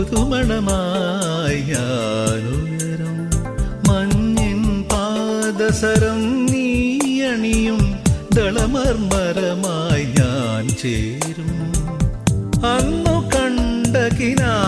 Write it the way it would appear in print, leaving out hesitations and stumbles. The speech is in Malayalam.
പുതുമണമായി ഞാനുയരും. മഞ്ഞിൻ പാദസരം നീയണിയും ദളമർമരമായി ഞാൻ ചേരും. അന്നു കണ്ട കിനാ